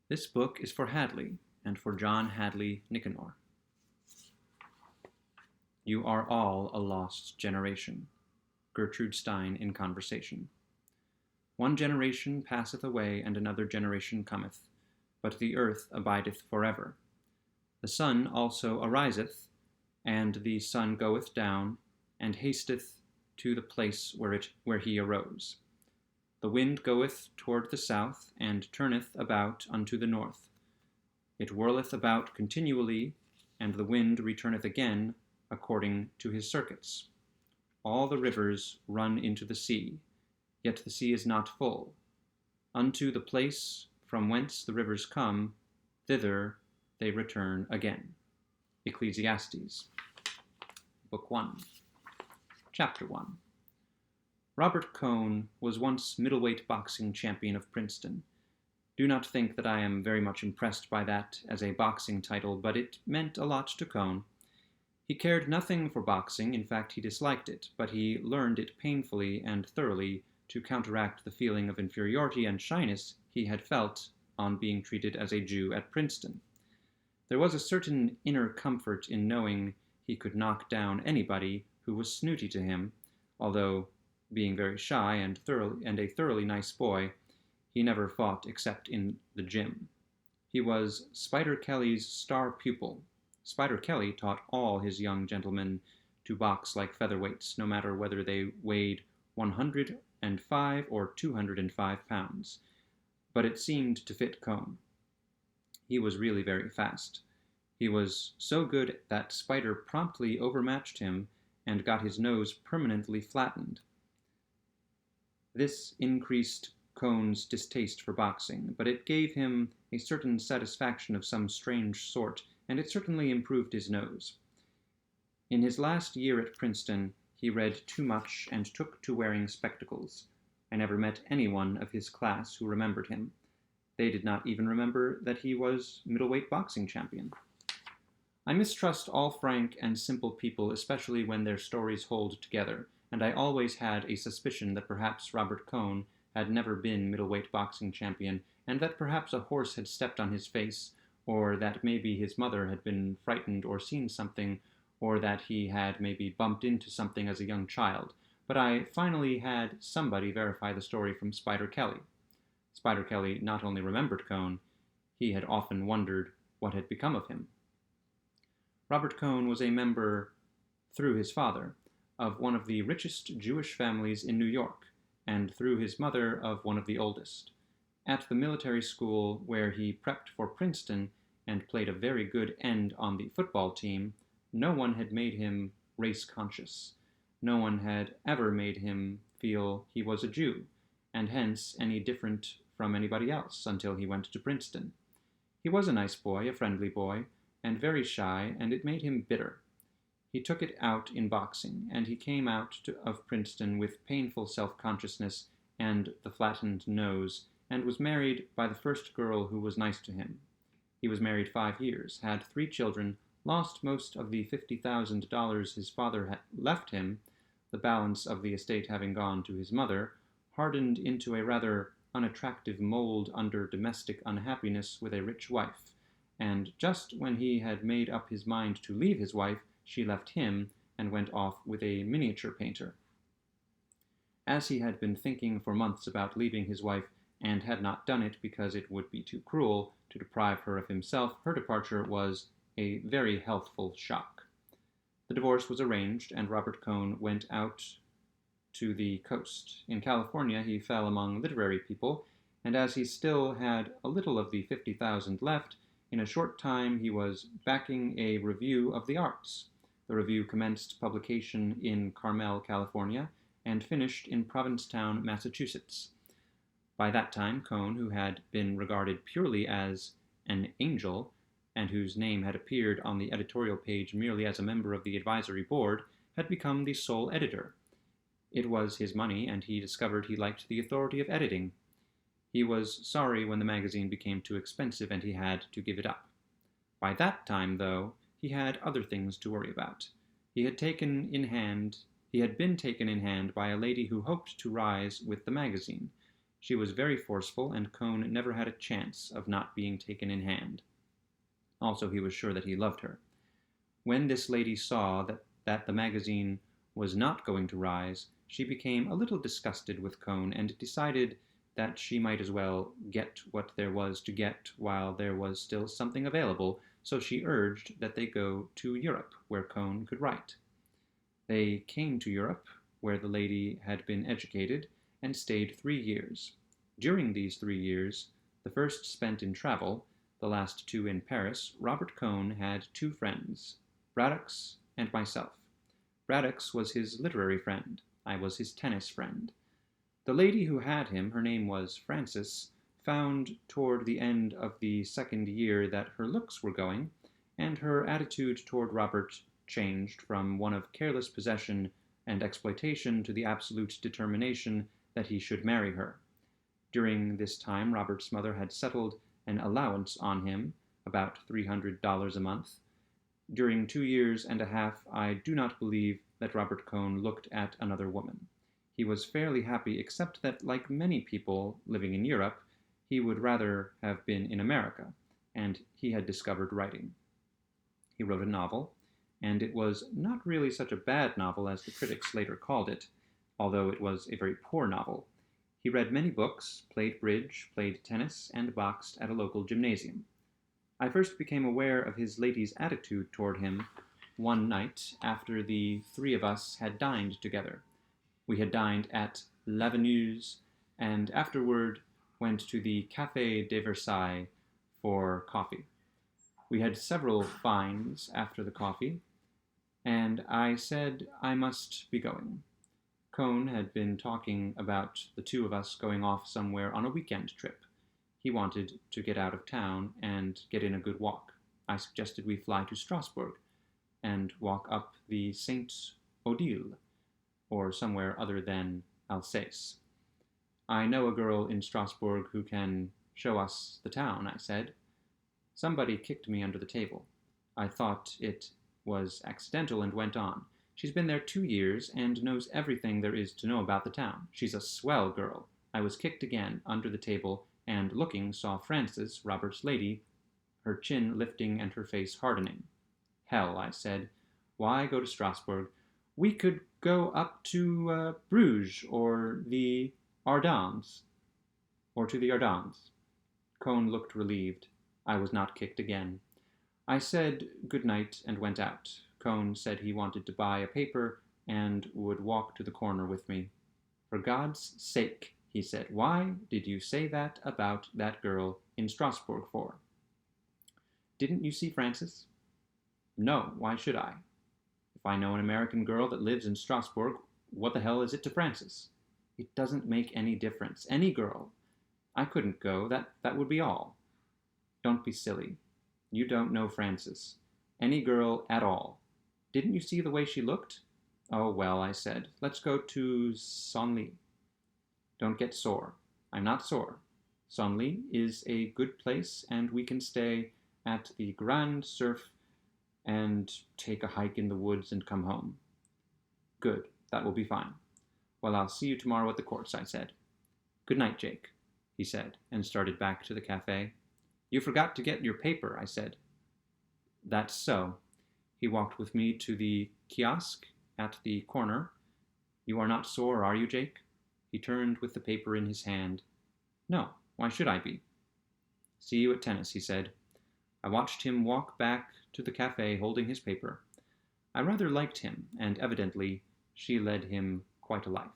This book is for Hadley and for John Hadley Nicanor. You are all a lost generation. Gertrude Stein in Conversation. One generation passeth away, and another generation cometh, but the earth abideth forever. The sun also ariseth, and the sun goeth down, and hasteth to the place where he arose. The wind goeth toward the south, and turneth about unto the north. It whirleth about continually, and the wind returneth again according to his circuits. All the rivers run into the sea, yet the sea is not full. Unto the place from whence the rivers come, thither they return again. Ecclesiastes, Book 1, Chapter 1. Robert Cohn was once middleweight boxing champion of Princeton. Do not think that I am very much impressed by that as a boxing title, but it meant a lot to Cohn. He cared nothing for boxing, in fact he disliked it, but he learned it painfully and thoroughly to counteract the feeling of inferiority and shyness he had felt on being treated as a Jew at Princeton. There was a certain inner comfort in knowing he could knock down anybody who was snooty to him, although, being very shy and a thoroughly nice boy, he never fought except in the gym. He was Spider Kelly's star pupil. Spider Kelly taught all his young gentlemen to box like featherweights, no matter whether they weighed 105 or 205 pounds. But it seemed to fit Cohn. He was really very fast. He was so good that Spider promptly overmatched him and got his nose permanently flattened. This increased Cohn's distaste for boxing, but it gave him a certain satisfaction of some strange sort, and it certainly improved his nose. In his last year at Princeton, he read too much and took to wearing spectacles. I never met anyone of his class who remembered him. They did not even remember that he was middleweight boxing champion. I mistrust all frank and simple people, especially when their stories hold together, and I always had a suspicion that perhaps Robert Cohn had never been middleweight boxing champion, and that perhaps a horse had stepped on his face, or that maybe his mother had been frightened or seen something, or that he had maybe bumped into something as a young child. But I finally had somebody verify the story from Spider Kelly. Spider Kelly not only remembered Cohn, he had often wondered what had become of him. Robert Cohn was a member, through his father, of one of the richest Jewish families in New York, and through his mother of one of the oldest. At the military school where he prepped for Princeton and played a very good end on the football team, no one had made him race-conscious. No one had ever made him feel he was a Jew, and hence any different from anybody else until he went to Princeton. He was a nice boy, a friendly boy, and very shy, and it made him bitter. He took it out in boxing, and he came out of Princeton with painful self-consciousness and the flattened nose, and was married by the first girl who was nice to him. He was married 5 years, had 3 children, lost most of the $50,000 his father had left him, the balance of the estate having gone to his mother, hardened into a rather unattractive mold under domestic unhappiness with a rich wife, and just when he had made up his mind to leave his wife, she left him and went off with a miniature painter. As he had been thinking for months about leaving his wife, and had not done it because it would be too cruel to deprive her of himself, her departure was a very healthful shock. The divorce was arranged, and Robert Cohn went out to the coast. In California, he fell among literary people, and as he still had a little of the 50,000 left, in a short time he was backing a review of the arts. The review commenced publication in Carmel, California, and finished in Provincetown, Massachusetts. By that time, Cohn, who had been regarded purely as an angel, and whose name had appeared on the editorial page merely as a member of the advisory board, had become the sole editor. It was his money, and he discovered he liked the authority of editing. He was sorry when the magazine became too expensive and he had to give it up. By that time, though, he had other things to worry about. He had been taken in hand by a lady who hoped to rise with the magazine. She was very forceful, and Cohn never had a chance of not being taken in hand. Also, he was sure that he loved her. When this lady saw that the magazine was not going to rise, she became a little disgusted with Cohn and decided that she might as well get what there was to get while there was still something available, so she urged that they go to Europe, where Cohn could write. They came to Europe, where the lady had been educated, and stayed 3 years. During these 3 years, the first spent in travel, the last 2 in Paris, Robert Cohn had 2 friends, Braddock's and myself. Braddock's was his literary friend. I was his tennis friend. The lady who had him, her name was Frances, found toward the end of the 2nd year that her looks were going, and her attitude toward Robert changed from one of careless possession and exploitation to the absolute determination that he should marry her. During this time, Robert's mother had settled an allowance on him, about $300 a month. During 2 years and a half, I do not believe that Robert Cohn looked at another woman. He was fairly happy, except that, like many people living in Europe, he would rather have been in America, and he had discovered writing. He wrote a novel, and it was not really such a bad novel as the critics later called it, although it was a very poor novel. He read many books, played bridge, played tennis, and boxed at a local gymnasium. I first became aware of his lady's attitude toward him one night after the 3 of us had dined together. We had dined at Lavenue's, and afterward went to the Café de Versailles for coffee. We had several fines after the coffee, and I said I must be going. Cohn had been talking about the 2 of us going off somewhere on a weekend trip. He wanted to get out of town and get in a good walk. I suggested we fly to Strasbourg and walk up the Saint-Odile, or somewhere other than Alsace. I know a girl in Strasbourg who can show us the town, I said. Somebody kicked me under the table. I thought it was accidental and went on. She's been there 2 years and knows everything there is to know about the town. She's a swell girl. I was kicked again under the table, and looking saw Frances, Robert's lady, her chin lifting and her face hardening. Hell, I said. Why go to Strasbourg? We could go up to Bruges or the Ardennes. Or to the Ardennes. Cohn looked relieved. I was not kicked again. I said good night and went out. Cohn said he wanted to buy a paper and would walk to the corner with me. For God's sake, he said, why did you say that about that girl in Strasbourg for? Didn't you see Frances? No, why should I? If I know an American girl that lives in Strasbourg, what the hell is it to Frances? It doesn't make any difference. Any girl. I couldn't go. That would be all. Don't be silly. You don't know Frances. Any girl at all. Didn't you see the way she looked? Oh, well, I said. Let's go to Senlis. Don't get sore. I'm not sore. Senlis is a good place, and we can stay at the Grand Surf and take a hike in the woods and come home. Good. That will be fine. Well, I'll see you tomorrow at the course, I said. Good night, Jake, he said, and started back to the cafe. You forgot to get your paper, I said. That's so. He walked with me to the kiosk at the corner. You are not sore, are you, Jake? He turned with the paper in his hand. No, why should I be? See you at tennis, he said. I watched him walk back to the cafe holding his paper. I rather liked him, and evidently she led him quite a life.